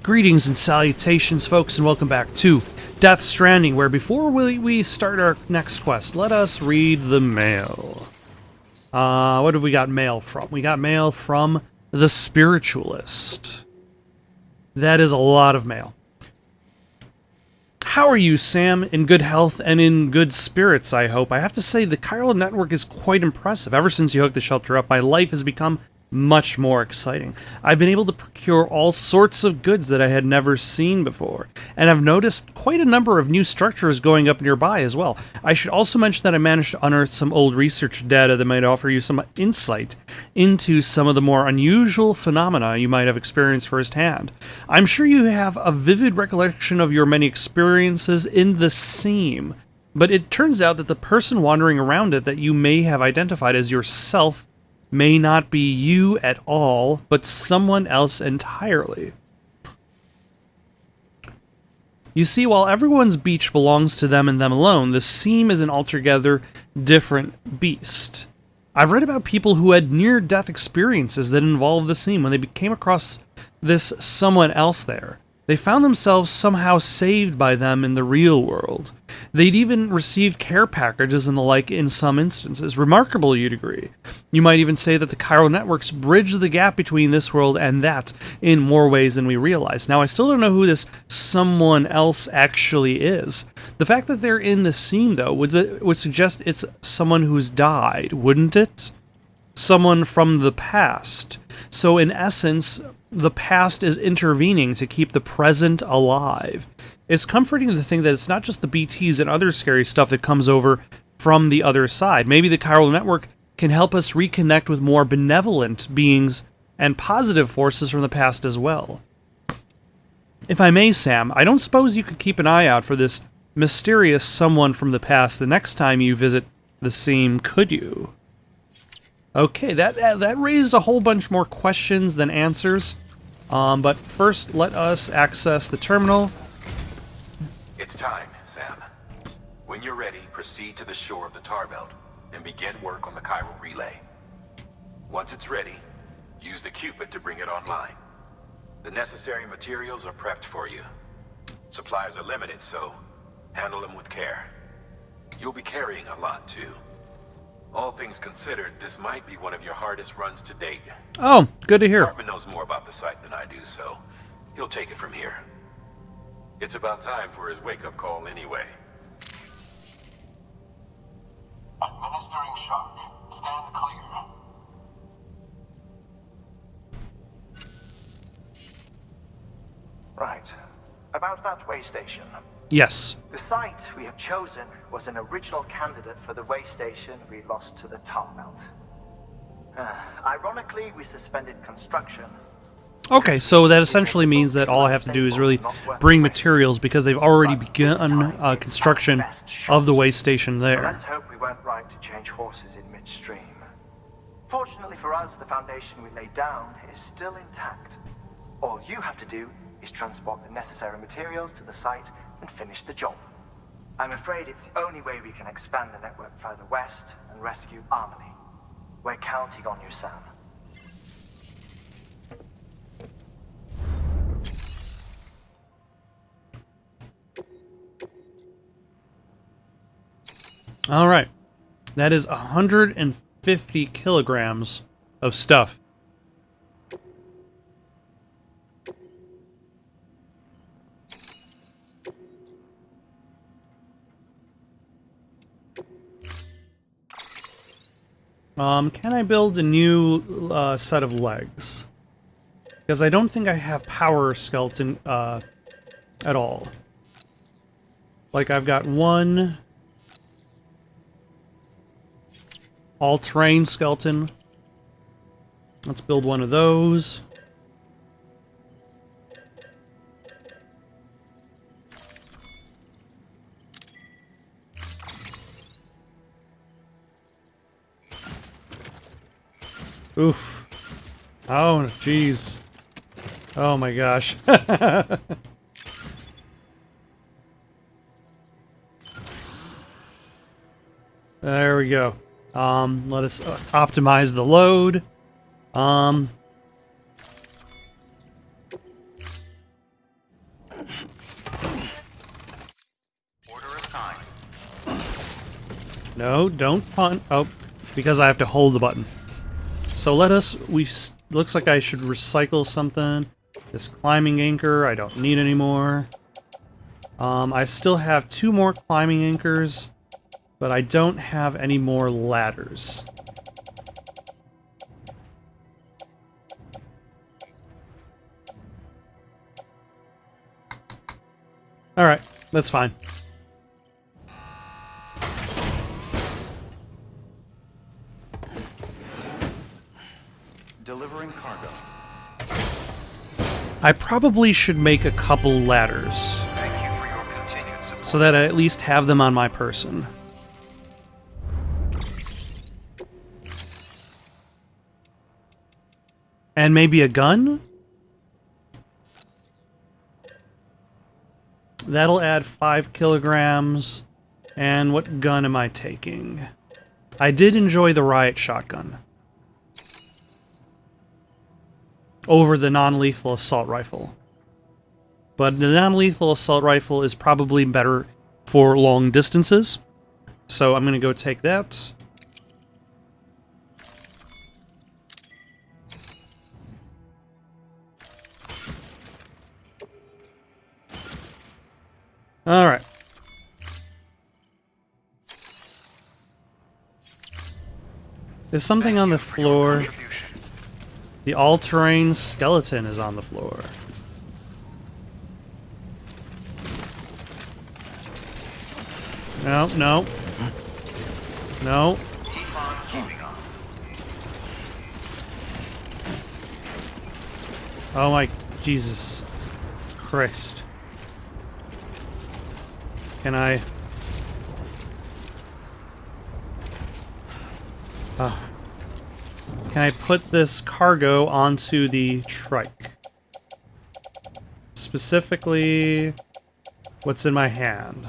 Greetings and salutations, folks, and welcome back to Death Stranding, where before we start our next quest, let us read the mail. What have we got mail from? We got mail from the Spiritualist. That is a lot of mail. How are you, Sam? In good health and in good spirits, I hope. I have to say, the chiral network is quite impressive. Ever since you hooked the shelter up, my life has become much more exciting. I've been able to procure all sorts of goods that I had never seen before, and I've noticed quite a number of new structures going up nearby as well. I should also mention that I managed to unearth some old research data that might offer you some insight into some of the more unusual phenomena you might have experienced firsthand. I'm sure you have a vivid recollection of your many experiences in the seam, but it turns out that the person wandering around it that you may have identified as yourself may not be you at all, but someone else entirely. You see, while everyone's beach belongs to them and them alone, the seam is an altogether different beast. I've read about people who had near-death experiences that involved the seam when they came across this someone else there. They found themselves somehow saved by them in the real world. They'd even received care packages and the like in some instances. Remarkable, you'd agree. You might even say that the chiral networks bridge the gap between this world and that in more ways than we realize. Now, I still don't know who this someone else actually is. The fact that they're in the seam, though, would suggest it's someone who's died, wouldn't it? Someone from the past. So, in essence, the past is intervening to keep the present alive. It's comforting to think that it's not just the BTs and other scary stuff that comes over from the other side. Maybe the chiral network can help us reconnect with more benevolent beings and positive forces from the past as well. If I may, Sam, I don't suppose you could keep an eye out for this mysterious someone from the past the next time you visit the seam, could you? Okay, that raised a whole bunch more questions than answers. But first, let us access the terminal. It's time, Sam. When you're ready, proceed to the shore of the tar belt and begin work on the chiral relay. Once it's ready, use the Cupid to bring it online. The necessary materials are prepped for you. Supplies are limited, so handle them with care. You'll be carrying a lot, too. All things considered, this might be one of your hardest runs to date. Oh, good to hear. Hartman knows more about the site than I do, so he'll take it from here. It's about time for his wake-up call anyway. Administering shock. Stand clear. Right. About that way station. Yes. The site we have chosen was an original candidate for the way station we lost to the tar belt. Ironically, we suspended construction. Okay, so that essentially means that all I have to do is really bring materials because they've already begun construction of the way station there. Let's hope we weren't right to change horses in midstream. Fortunately for us, the foundation we laid down is still intact. All you have to do is transport the necessary materials to the site and finish the job. I'm afraid it's the only way we can expand the network further west and rescue Harmony. We're counting on you, Sam. All right. That is 150 kilograms of stuff. Can I build a new set of legs? Because I don't think I have power skeleton at all. Like, I've got one all-terrain skeleton. Let's build one of those. Oof. Oh, jeez. Oh my gosh. There we go. Let us optimize the load. No, don't punt. Oh, because I have to hold the button. So looks like I should recycle something. This climbing anchor, I don't need anymore. I still have 2 more climbing anchors, but I don't have any more ladders. Alright, that's fine. Delivering cargo. I probably should make a couple ladders, Thank you for your continued support. so that I at least have them on my person. And maybe a gun? That'll add 5 kilograms. And what gun am I taking? I did enjoy the riot shotgun over the non-lethal assault rifle. But the non-lethal assault rifle is probably better for long distances. So I'm going to go take that. Alright. There's something on the floor. The all-terrain skeleton is on the floor. No, no. No. Keep on keeping on. Oh my Jesus Christ. Can I... Can I put this cargo onto the trike? Specifically, what's in my hand?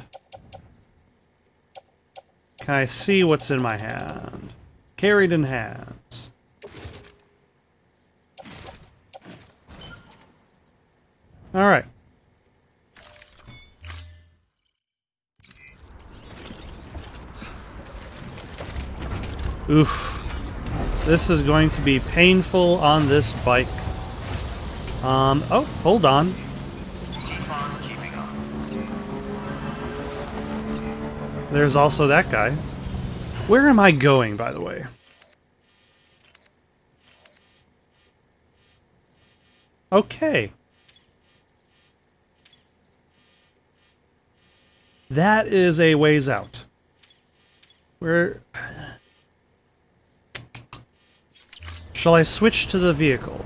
Can I see what's in my hand? Carried in hands. Alright. Oof. This is going to be painful on this bike. Oh, hold on. Keep on keeping on. There's also that guy. Where am I going, by the way? Okay. That is a ways out. Where... Shall I switch to the vehicle?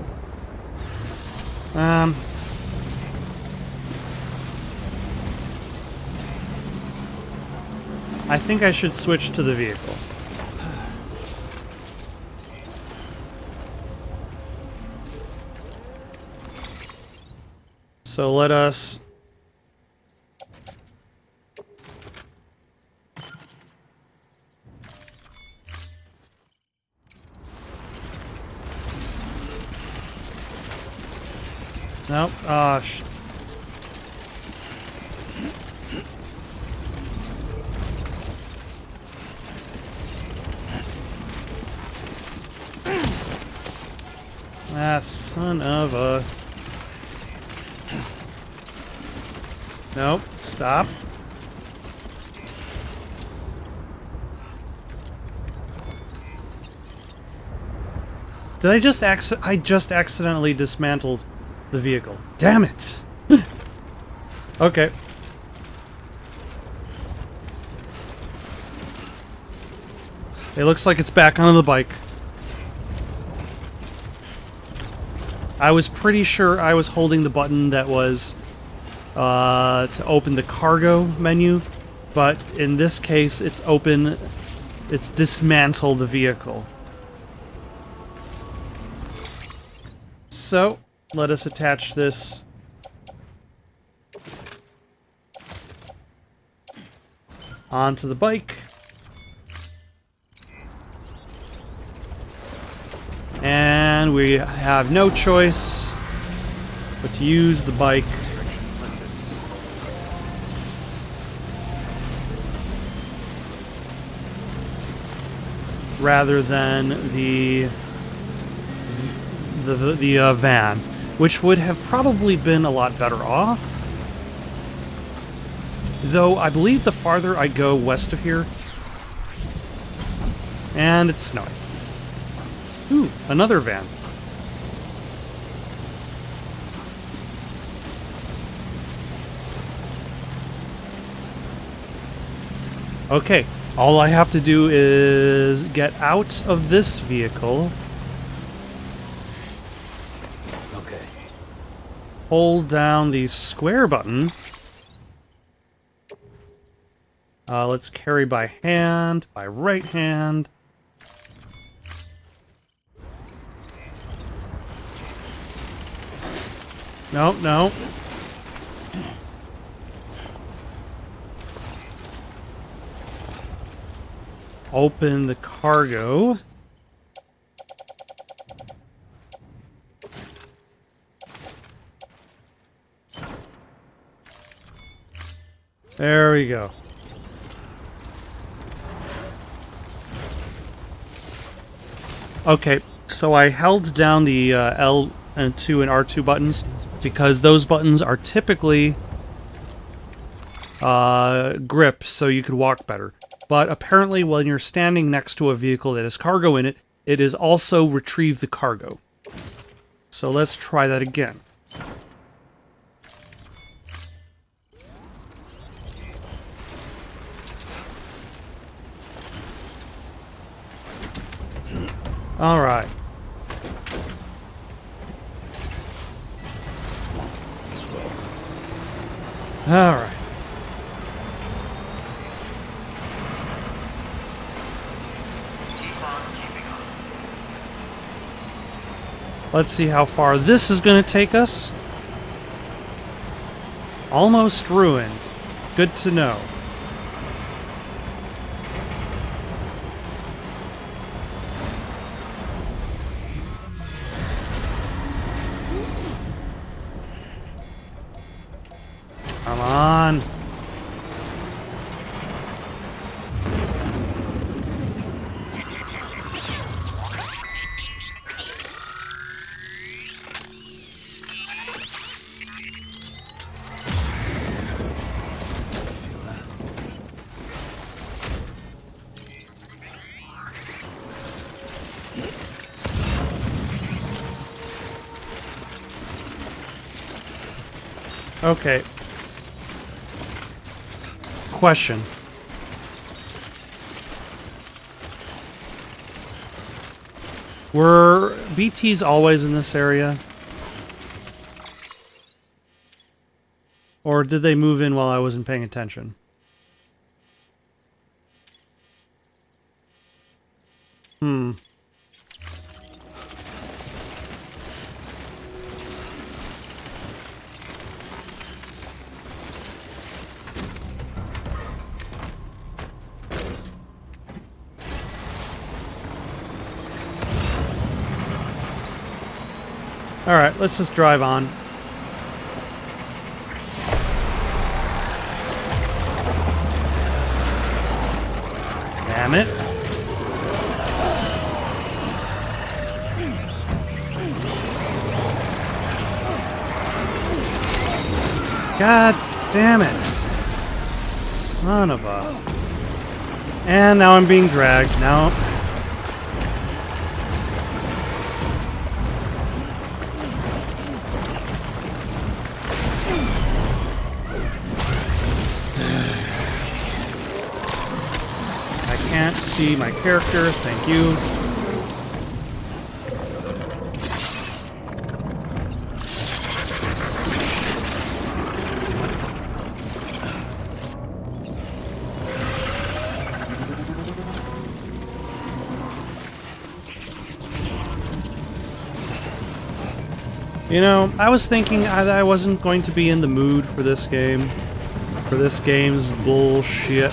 I think I should switch to the vehicle. So let us... Nope. Ah, son of a... Nope. Stop. Did I just accidentally dismantled the vehicle. Damn it! Okay. It looks like it's back on the bike. I was pretty sure I was holding the button that was to open the cargo menu, but in this case it's dismantle the vehicle. So, let us attach this onto the bike. And we have no choice but to use the bike. rather than the van, which would have probably been a lot better off. Though I believe the farther I go west of here, and it's snowing. Ooh, another van. Okay, all I have to do is get out of this vehicle. Okay. Hold down the square button. Let's carry by hand, by right hand. No, no. Open the cargo. There we go. Okay, so I held down the L2 and R2 buttons because those buttons are typically grip, so you could walk better. But apparently when you're standing next to a vehicle that has cargo in it, it is also retrieve the cargo. So let's try that again. All right. All right. Let's see how far this is going to take us. Almost ruined. Good to know. Come on. Okay. Question. Were BTs always in this area? Or did they move in while I wasn't paying attention? Alright, let's just drive on. Damn it. God damn it. Son of a... And now I'm being dragged. Now... Can't see my character, thank you. You know, I was thinking I wasn't going to be in the mood for this game. For this game's bullshit.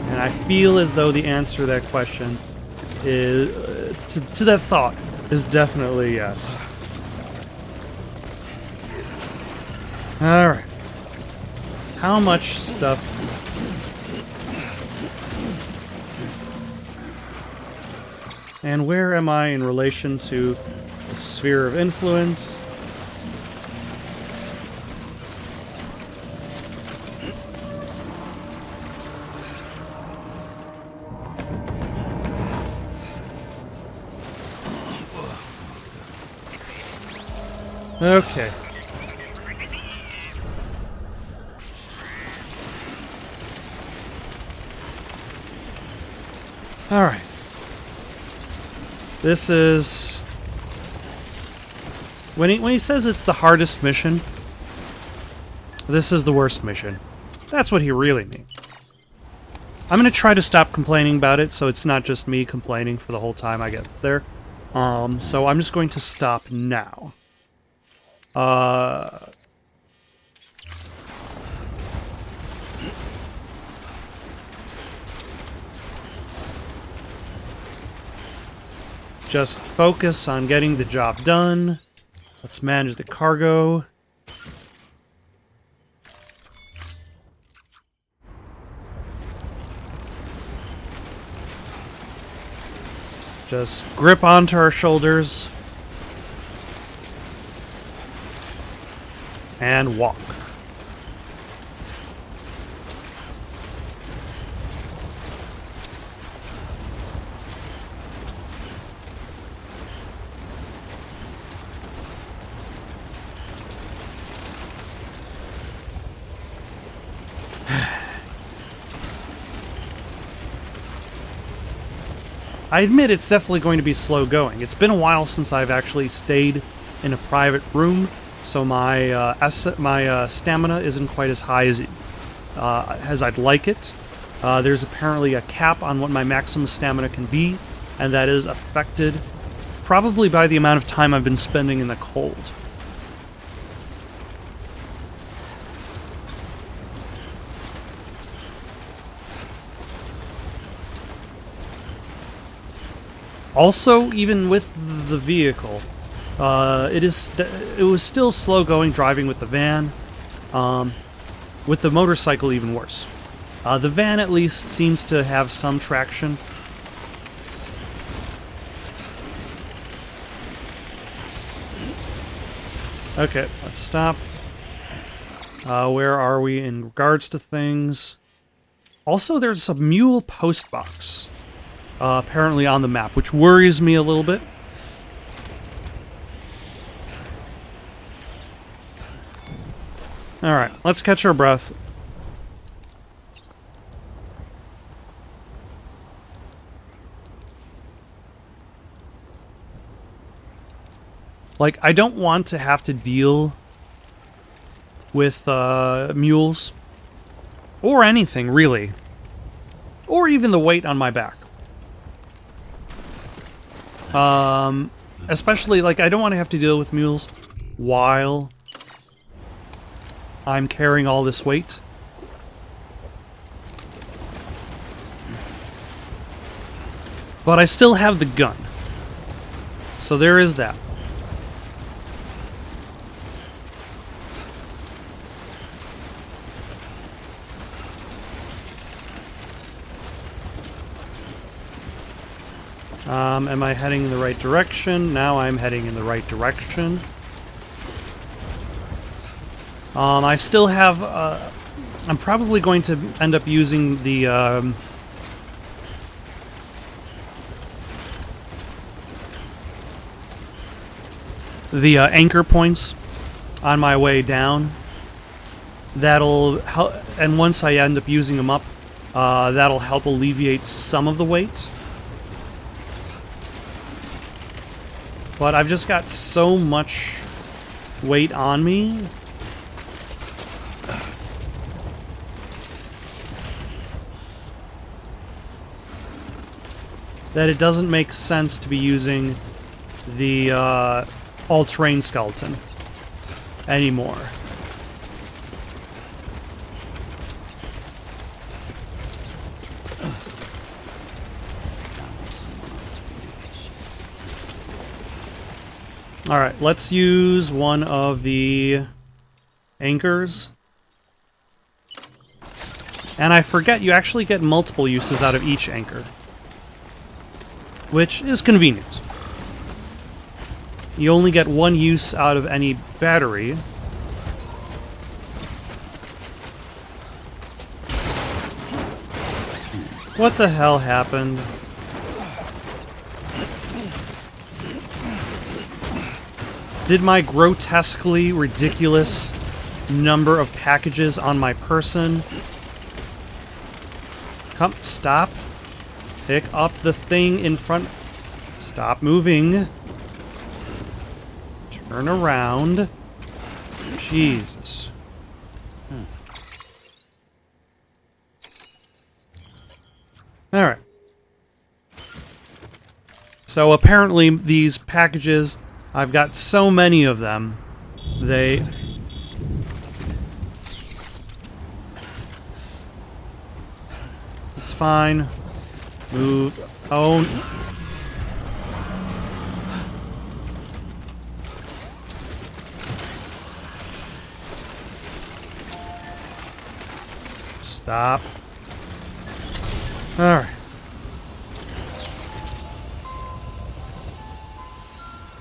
And I feel as though the answer to that question is, to that thought, is definitely yes. Alright. How much stuff... And where am I in relation to the sphere of influence? Okay. Alright. This is... When he says it's the hardest mission, this is the worst mission. That's what he really means. I'm going to try to stop complaining about it, so it's not just me complaining for the whole time I get there. So I'm just going to stop now. Just focus on getting the job done. Let's manage the cargo. Just grip onto our shoulders. And walk. I admit it's definitely going to be slow going. It's been a while since I've actually stayed in a private room, so my stamina isn't quite as high as I'd like it. There's apparently a cap on what my maximum stamina can be, and that is affected probably by the amount of time I've been spending in the cold. Also, even with the vehicle, it was still slow going driving with the van. With the motorcycle, even worse. The van at least seems to have some traction. Okay, let's stop. Where are we in regards to things? Also, there's a mule post box. Apparently on the map, which worries me a little bit. Alright, let's catch our breath. Like, I don't want to have to deal with mules. Or anything, really. Or even the weight on my back. Especially, like, I don't want to have to deal with mules while I'm carrying all this weight. But I still have the gun. So there is that. Am I heading in the right direction? Now I'm heading in the right direction. I still have... I'm probably going to end up using the... anchor points on my way down. That'll help... And once I end up using them up, that'll help alleviate some of the weight. But I've just got so much weight on me. That it doesn't make sense to be using the all-terrain skeleton anymore. Alright, let's use one of the anchors. And I forget, you actually get multiple uses out of each anchor. which is convenient. You only get one use out of any battery. What the hell happened? Did my grotesquely ridiculous number of packages on my person... Come, stop. Pick up the thing in front. Stop moving. Turn around. Jesus. Alright. So apparently these packages, I've got so many of them, they... It's fine. Move. Oh. Stop. Alright.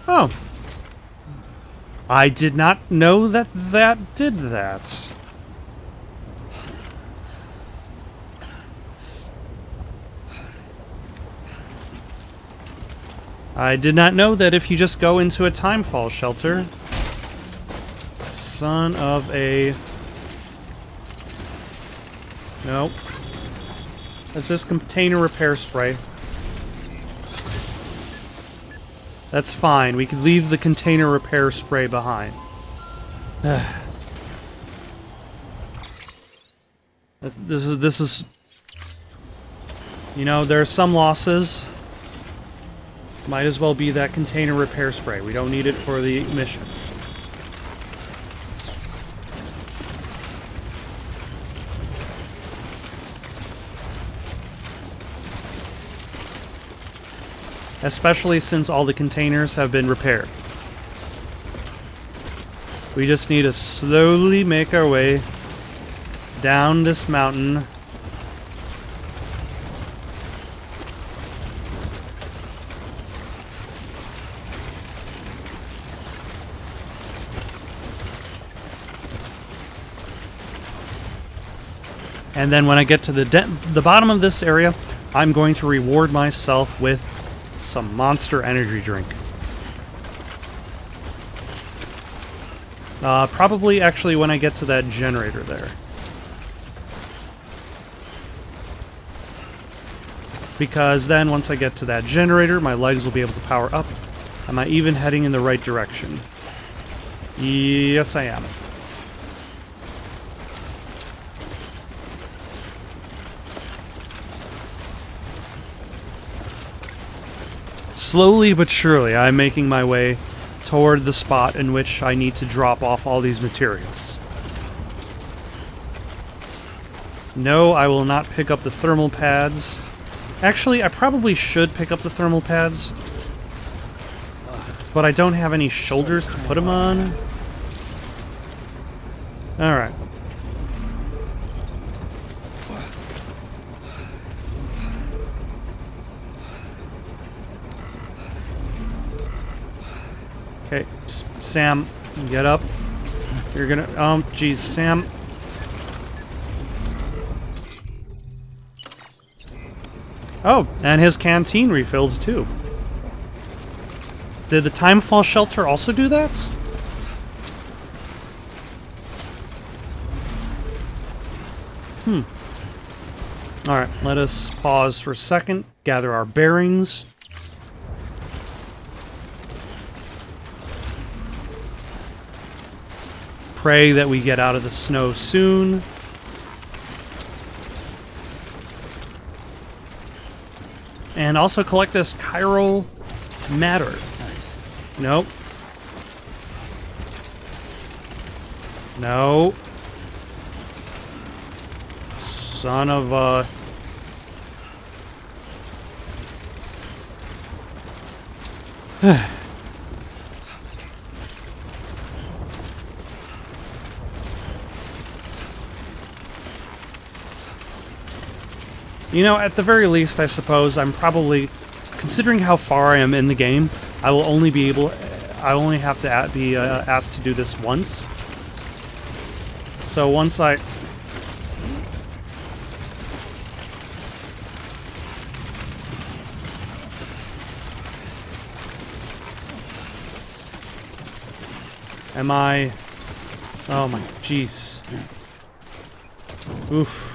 Oh. I did not know that that did that. I did not know that if you just go into a timefall shelter... Son of a... Nope. That's just container repair spray. That's fine. We could leave the container repair spray behind. This is... You know, there are some losses. Might as well be that container repair spray. We don't need it for the mission. Especially since all the containers have been repaired. We just need to slowly make our way down this mountain. And then when I get to the bottom of this area, I'm going to reward myself with some Monster energy drink. Probably actually when I get to that generator there. Because then once I get to that generator, my legs will be able to power up. Am I even heading in the right direction? Yes, I am. Slowly but surely, I'm making my way toward the spot in which I need to drop off all these materials. No, I will not pick up the thermal pads. Actually, I probably should pick up the thermal pads. But I don't have any shoulders to put them on. Alright. Okay, Sam, get up. You're gonna... geez, Sam. Oh, and his canteen refilled, too. Did the Timefall shelter also do that? Alright, let us pause for a second, gather our bearings. Pray that we get out of the snow soon. And also collect this chiral matter. Nice. Nope. No. Son of a... You know, at the very least, I suppose, I'm probably considering how far I am in the game, I only have to be asked to do this once. So once I... Am I... Oh my... Jeez. Oof.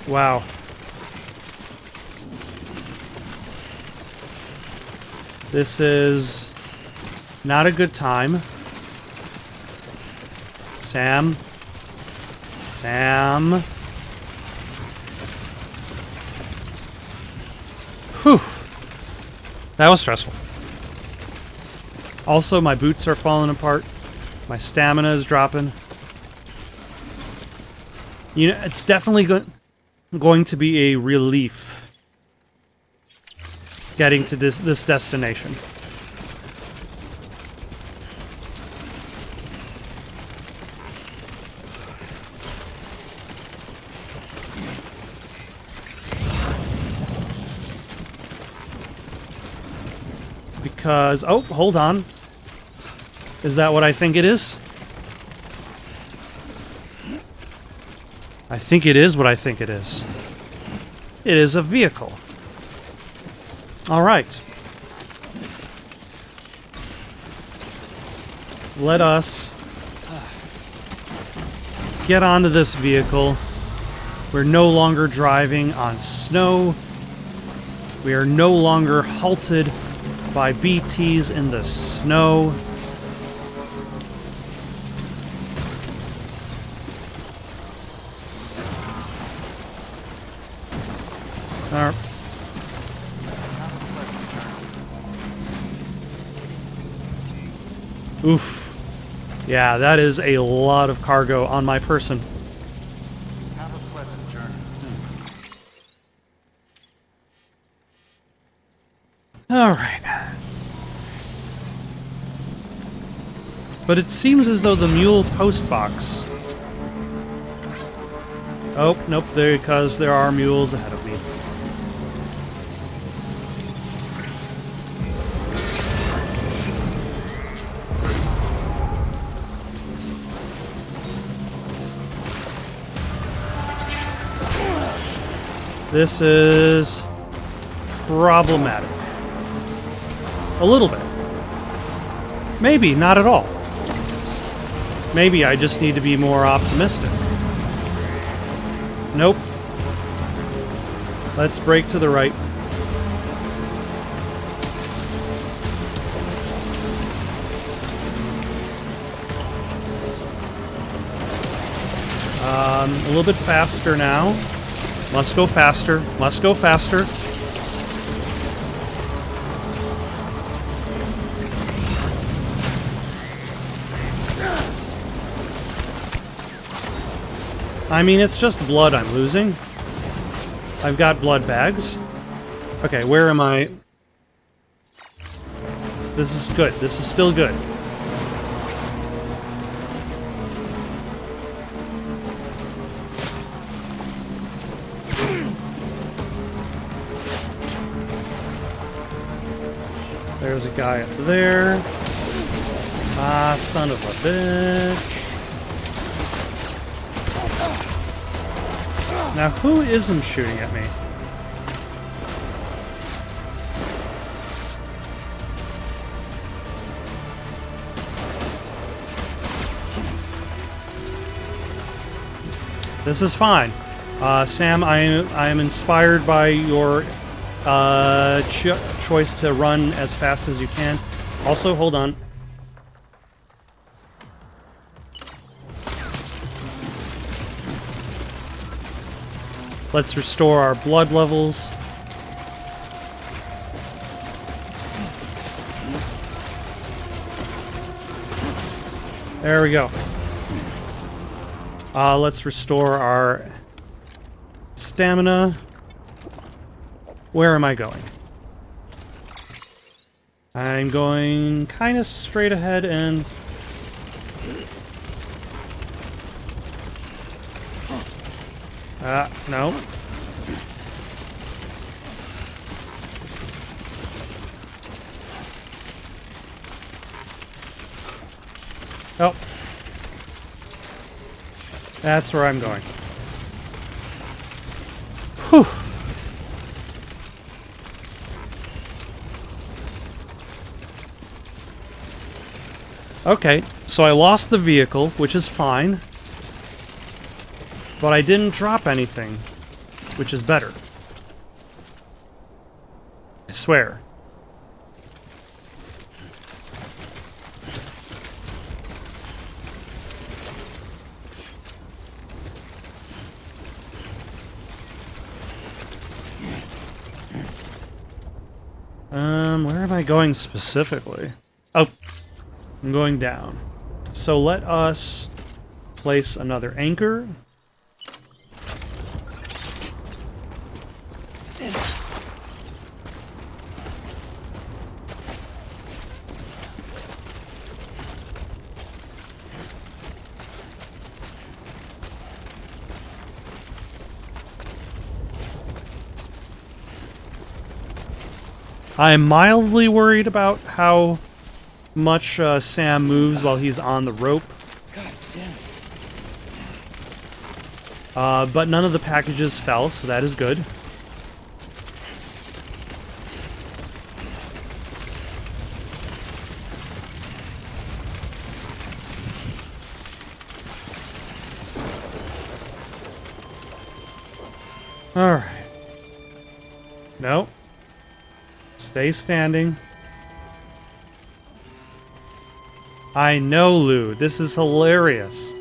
Wow. This is not a good time. Sam. Whew. That was stressful. Also, my boots are falling apart. My stamina is dropping. You know, it's definitely going to be a relief getting to this destination. Because... Oh, hold on. Is that what I think it is? I think it is what I think it is. It is a vehicle. Alright. Let us get onto this vehicle. We're no longer driving on snow. We are no longer halted by BTs in the snow. Oof. Yeah, that is a lot of cargo on my person. Have a pleasant journey. Alright. But it seems as though the mule post box... Oh, nope, because there are mules ahead of me. This is problematic. A little bit. Maybe not at all. Maybe I just need to be more optimistic. Nope. Let's brake to the right. A little bit faster now. Must go faster. Must go faster. I mean, it's just blood I'm losing. I've got blood bags. Okay, where am I? This is good. This is still good. There's a guy up there. Ah, son of a bitch. Now, who isn't shooting at me? This is fine. Sam, I am inspired by your choice to run as fast as you can. Also, hold on. Let's restore our blood levels. There we go. Let's restore our stamina. Where am I going? I'm going kind of straight ahead and... no. Oh. That's where I'm going. Whew. Okay, so I lost the vehicle, which is fine. But I didn't drop anything, which is better. I swear. Where am I going specifically? Oh, I'm going down. So let us place another anchor. I'm mildly worried about how much Sam moves while he's on the rope. God damn it. But none of the packages fell, so that is good. Alright. Nope. Stay standing. I know, Lou. This is hilarious.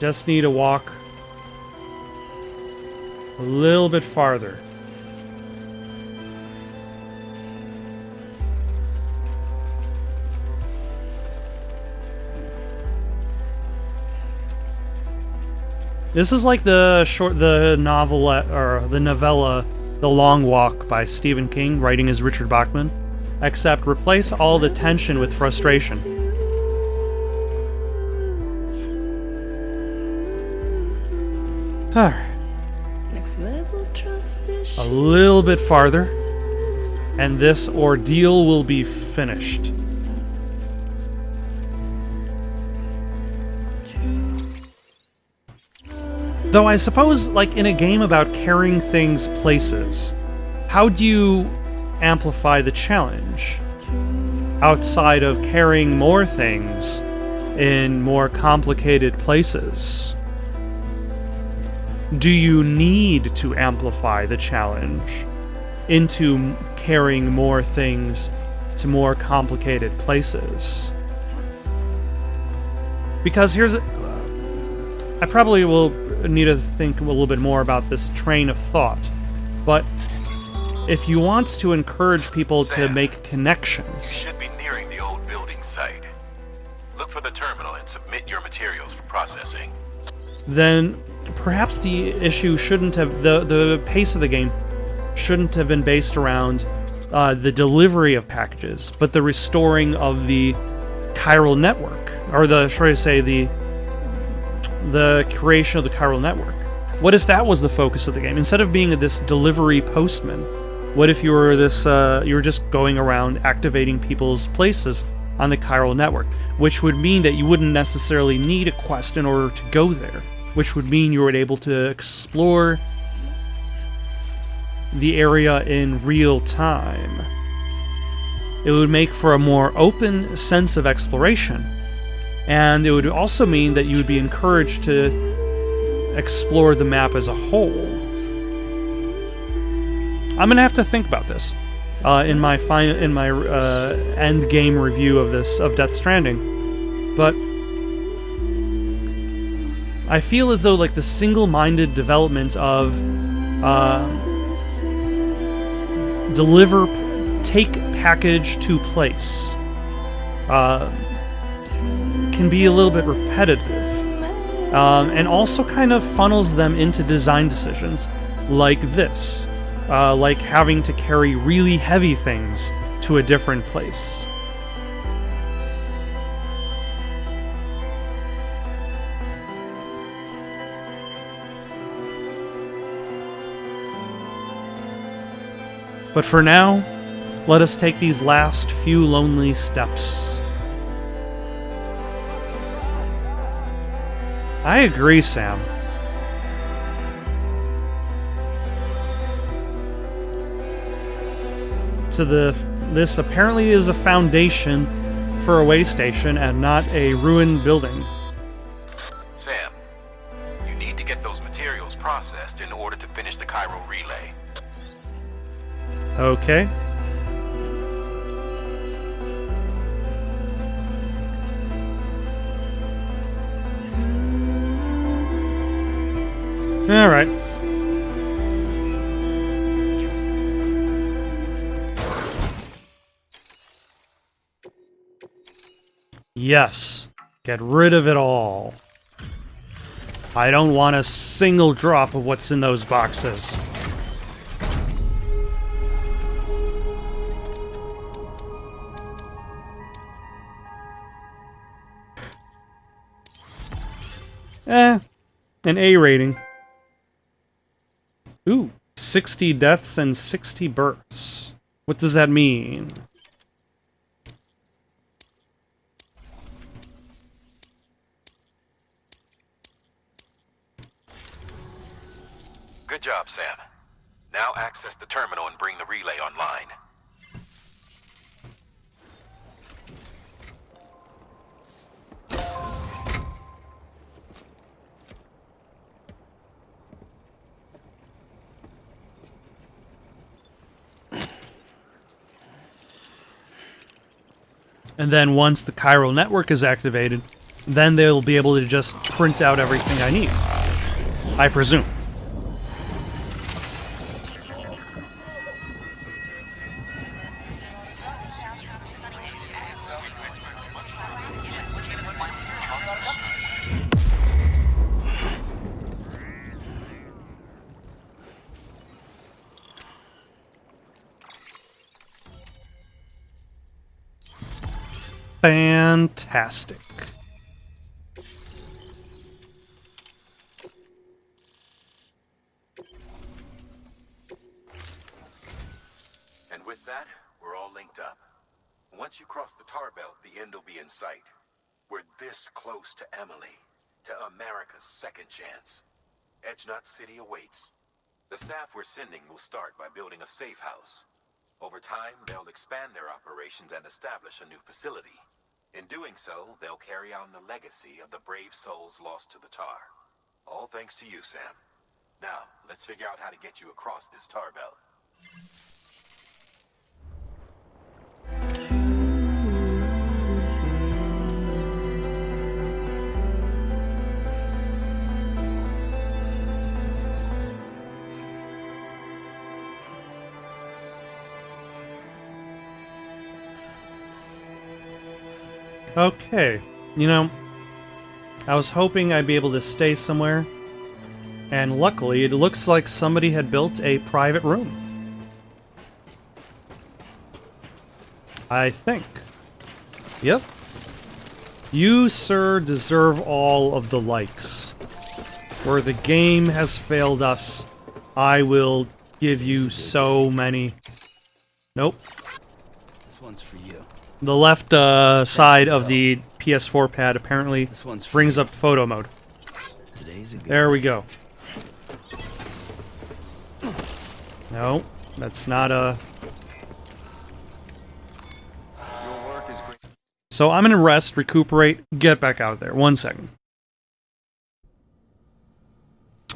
Just need to walk a little bit farther. This is like the novelette or the novella, The Long Walk by Stephen King, writing as Richard Bachman, except replace all the tension with frustration. A little bit farther, and this ordeal will be finished. Though I suppose, like in a game about carrying things places, how do you amplify the challenge? Outside of carrying more things in more complicated places? Do you need to amplify the challenge into carrying more things to more complicated places? Because I probably will need to think a little bit more about this train of thought, but if you want to encourage people to make connections... You should be nearing the old building site. Look for the terminal and submit your materials for processing. Then perhaps the issue shouldn't have... The pace of the game shouldn't have been based around the delivery of packages, but the restoring of the chiral network, or should I say, the creation of the chiral network. What if that was the focus of the game? Instead of being this delivery postman, what if you were you were just going around activating people's places on the chiral network, which would mean that you wouldn't necessarily need a quest in order to go there, which would mean you were able to explore the area in real time. It would make for a more open sense of exploration. And it would also mean that you would be encouraged to explore the map as a whole. I'm gonna have to think about this in my end game review of Death Stranding, but I feel as though like the single-minded development of take package to place can be a little bit repetitive, and also kind of funnels them into design decisions like this, like having to carry really heavy things to a different place. But for now, let us take these last few lonely steps. I agree, Sam. This apparently is a foundation for a way station and not a ruined building. Sam, you need to get those materials processed in order to finish the Cairo relay. Okay. All right. Yes. Get rid of it all. I don't want a single drop of what's in those boxes. An A rating. Ooh, 60 deaths and 60 births. What does that mean? Good job, Sam. Now access the terminal and bring the relay online. And then once the chiral network is activated, then they'll be able to just print out everything I need. I presume. Fantastic. And with that, we're all linked up. Once you cross the tar belt, the end will be in sight. We're this close to Emily, to America's second chance. Edgenut City awaits. The staff we're sending will start by building a safe house. Over time, they'll expand their operations and establish a new facility. In doing so, they'll carry on the legacy of the brave souls lost to the tar. All thanks to you, Sam. Now, let's figure out how to get you across this tar belt. Okay, you know, I was hoping I'd be able to stay somewhere, and luckily it looks like somebody had built a private room. I think. Yep. You, sir, deserve all of the likes. Where the game has failed us, I will give you so many. Nope. This one's for you. The left side of the PS4 pad apparently brings up photo mode. There we go. No, that's not a... Your work is great. So I'm gonna rest, recuperate, get back out there. 1 second.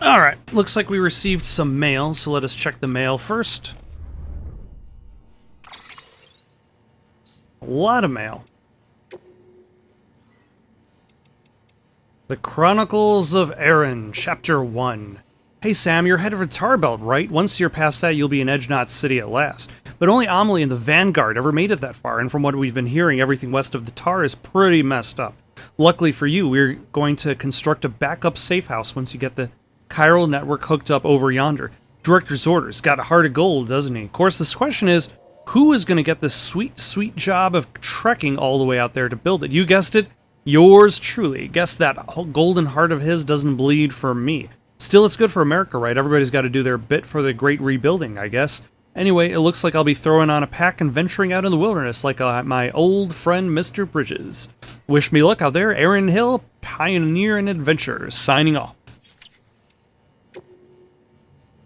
Alright, looks like we received some mail, so let us check the mail first. A lot of mail. The Chronicles of Aaron, Chapter 1. Hey Sam, you're head of a tar belt, right? Once you're past that, you'll be in Edgenut City at last. But only Amelie and the Vanguard ever made it that far, and from what we've been hearing, everything west of the tar is pretty messed up. Luckily for you, we're going to construct a backup safe house once you get the chiral network hooked up over yonder. Director's orders. Got a heart of gold, doesn't he? Of course, this question is, who is going to get this sweet, sweet job of trekking all the way out there to build it? You guessed it, yours truly. Guess that golden heart of his doesn't bleed for me. Still, it's good for America, right? Everybody's got to do their bit for the great rebuilding, I guess. Anyway, it looks like I'll be throwing on a pack and venturing out in the wilderness like my old friend Mr. Bridges. Wish me luck out there. Aaron Hill, Pioneer and Adventure, signing off.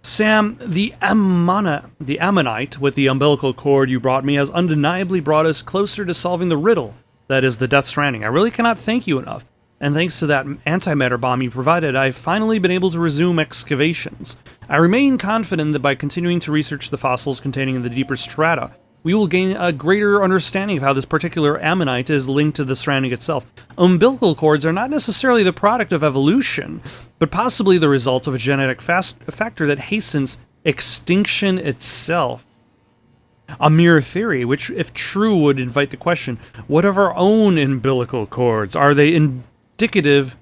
Sam, the Ammonite with the umbilical cord you brought me has undeniably brought us closer to solving the riddle that is the Death Stranding. I really cannot thank you enough. And thanks to that antimatter bomb you provided, I've finally been able to resume excavations. I remain confident that by continuing to research the fossils containing the deeper strata, we will gain a greater understanding of how this particular ammonite is linked to the stranding itself. Umbilical cords are not necessarily the product of evolution, but possibly the result of a genetic factor that hastens extinction itself. A mere theory, which, if true, would invite the question, what of our own umbilical cords? Are they indicative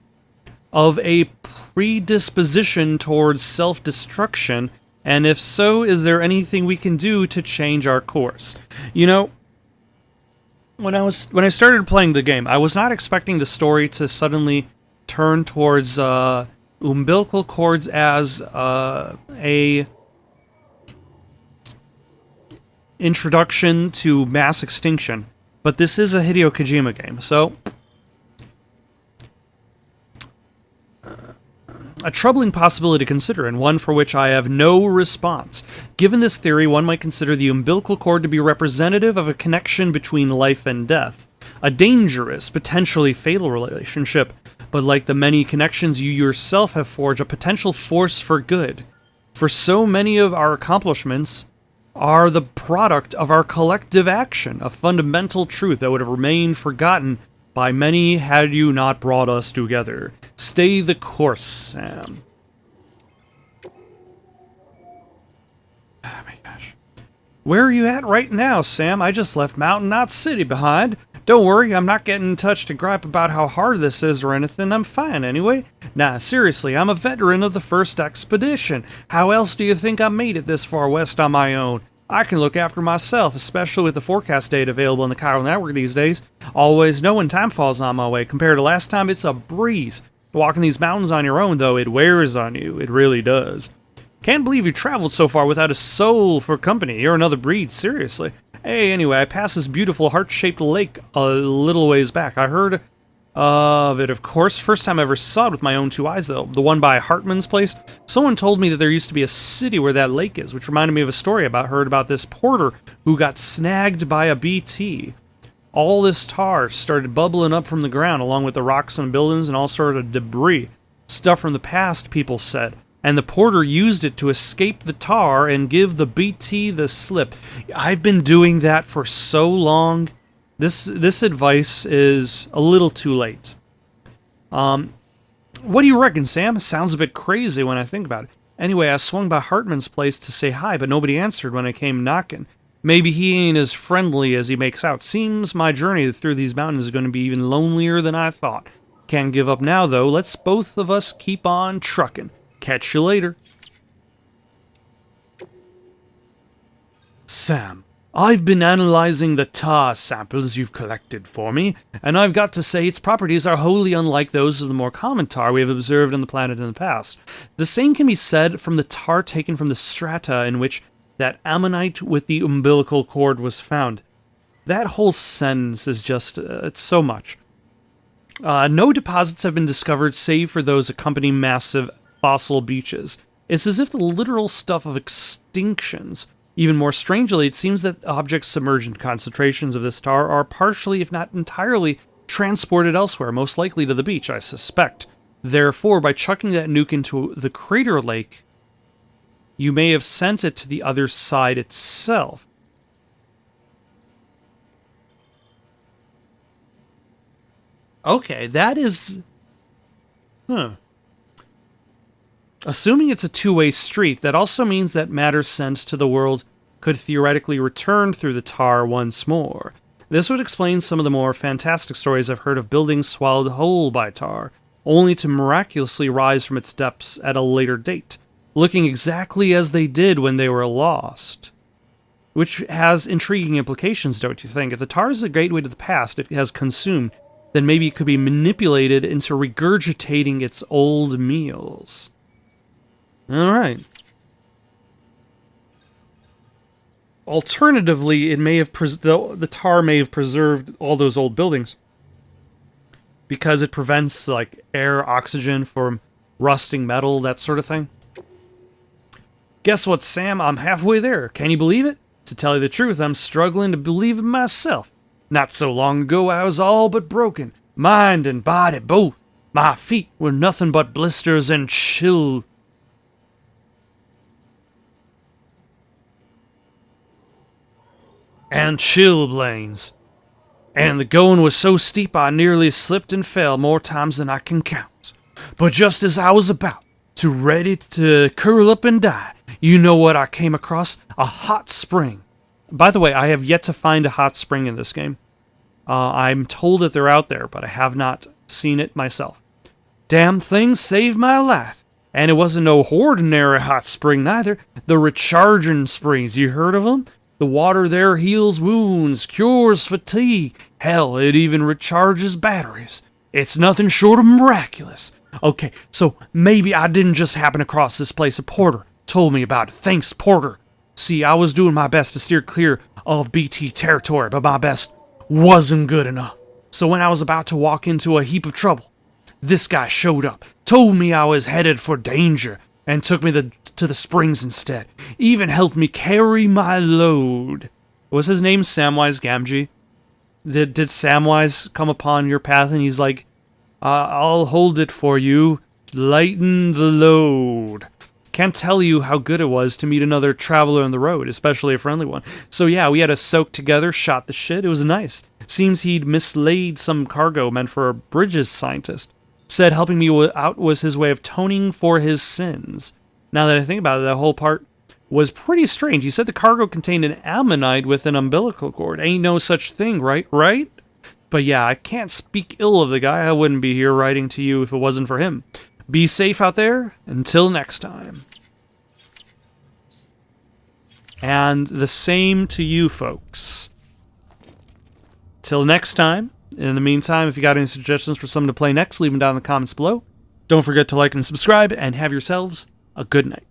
of a predisposition towards self-destruction? And if so, is there anything we can do to change our course? You know, when I started playing the game, I was not expecting the story to suddenly turn towards umbilical cords as a introduction to mass extinction. But this is a Hideo Kojima game, so a troubling possibility to consider, and one for which I have no response. Given this theory, one might consider the umbilical cord to be representative of a connection between life and death. A dangerous, potentially fatal relationship, but like the many connections you yourself have forged, a potential force for good. For so many of our accomplishments are the product of our collective action, a fundamental truth that would have remained forgotten by many had you not brought us together. Stay the course, Sam. Oh my gosh. Where are you at right now, Sam? I just left Mountain Knot City behind. Don't worry, I'm not getting in touch to gripe about how hard this is or anything. I'm fine anyway. Nah, seriously, I'm a veteran of the first expedition. How else do you think I made it this far west on my own? I can look after myself, especially with the forecast data available in the chiral network these days. Always know when time falls on my way. Compared to last time, it's a breeze. Walking these mountains on your own, though, it wears on you. It really does. Can't believe you traveled so far without a soul for company. You're another breed, seriously. Hey, anyway, I passed this beautiful heart-shaped lake a little ways back. I heard of it, of course. First time I ever saw it with my own two eyes, though. The one by Hartman's place. Someone told me that there used to be a city where that lake is, which reminded me of a story I heard about this porter who got snagged by a BT. All this tar started bubbling up from the ground, along with the rocks and buildings and all sort of debris. Stuff from the past, people said. And the porter used it to escape the tar and give the BT the slip. I've been doing that for so long. This advice is a little too late. What do you reckon, Sam? Sounds a bit crazy when I think about it. Anyway, I swung by Hartman's place to say hi, but nobody answered when I came knocking. Maybe he ain't as friendly as he makes out. Seems my journey through these mountains is going to be even lonelier than I thought. Can't give up now, though. Let's both of us keep on trucking. Catch you later. Sam, I've been analyzing the tar samples you've collected for me, and I've got to say its properties are wholly unlike those of the more common tar we have observed on the planet in the past. The same can be said from the tar taken from the strata in which that ammonite with the umbilical cord was found. That whole sentence is just, it's so much. No deposits have been discovered save for those accompanying massive fossil beaches. It's as if the literal stuff of extinctions. Even more strangely, it seems that objects submerged in concentrations of this tar are partially, if not entirely, transported elsewhere, most likely to the beach, I suspect. Therefore, by chucking that nuke into the crater lake, you may have sent it to the other side itself. Okay, that is... Assuming it's a two-way street, that also means that matter sent to the world could theoretically return through the tar once more. This would explain some of the more fantastic stories I've heard of buildings swallowed whole by tar, only to miraculously rise from its depths at a later date, looking exactly as they did when they were lost. Which has intriguing implications, don't you think? If the tar is a gateway to the past it has consumed, then maybe it could be manipulated into regurgitating its old meals. Alright. Alternatively, it may have the tar may have preserved all those old buildings because it prevents like air, oxygen from rusting metal, that sort of thing. Guess what, Sam? I'm halfway there. Can you believe it? To tell you the truth, I'm struggling to believe it myself. Not so long ago, I was all but broken, mind and body both. My feet were nothing but blisters and chilblains. And the going was so steep I nearly slipped and fell more times than I can count. But just as I was about to ready to curl up and die, you know what I came across? A hot spring. By the way, I have yet to find a hot spring in this game. I'm told that they're out there, but I have not seen it myself. Damn thing saved my life. And it wasn't no ordinary hot spring neither. The recharging springs, you heard of them? The water there heals wounds, cures fatigue. Hell, it even recharges batteries. It's nothing short of miraculous. Okay, so maybe I didn't just happen across this place. A porter told me about it. Thanks, Porter. See, I was doing my best to steer clear of BT territory, but my best wasn't good enough. So when I was about to walk into a heap of trouble, this guy showed up, told me I was headed for danger, and took me to the springs instead. Even helped me carry my load. Was his name Samwise Gamgee? Did Samwise come upon your path and he's like, I'll hold it for you, lighten the load. Can't tell you how good it was to meet another traveler on the road, especially a friendly one. So yeah, we had to soak together, shot the shit, it was nice. Seems he'd mislaid some cargo meant for a bridges scientist. Said helping me out was his way of atoning for his sins. Now that I think about it, that whole part was pretty strange. He said the cargo contained an ammonite with an umbilical cord. Ain't no such thing, right? Right? But yeah, I can't speak ill of the guy. I wouldn't be here writing to you if it wasn't for him. Be safe out there. Until next time. And the same to you folks. Till next time. In the meantime, if you got any suggestions for something to play next, leave them down in the comments below. Don't forget to like and subscribe, and have yourselves a good night.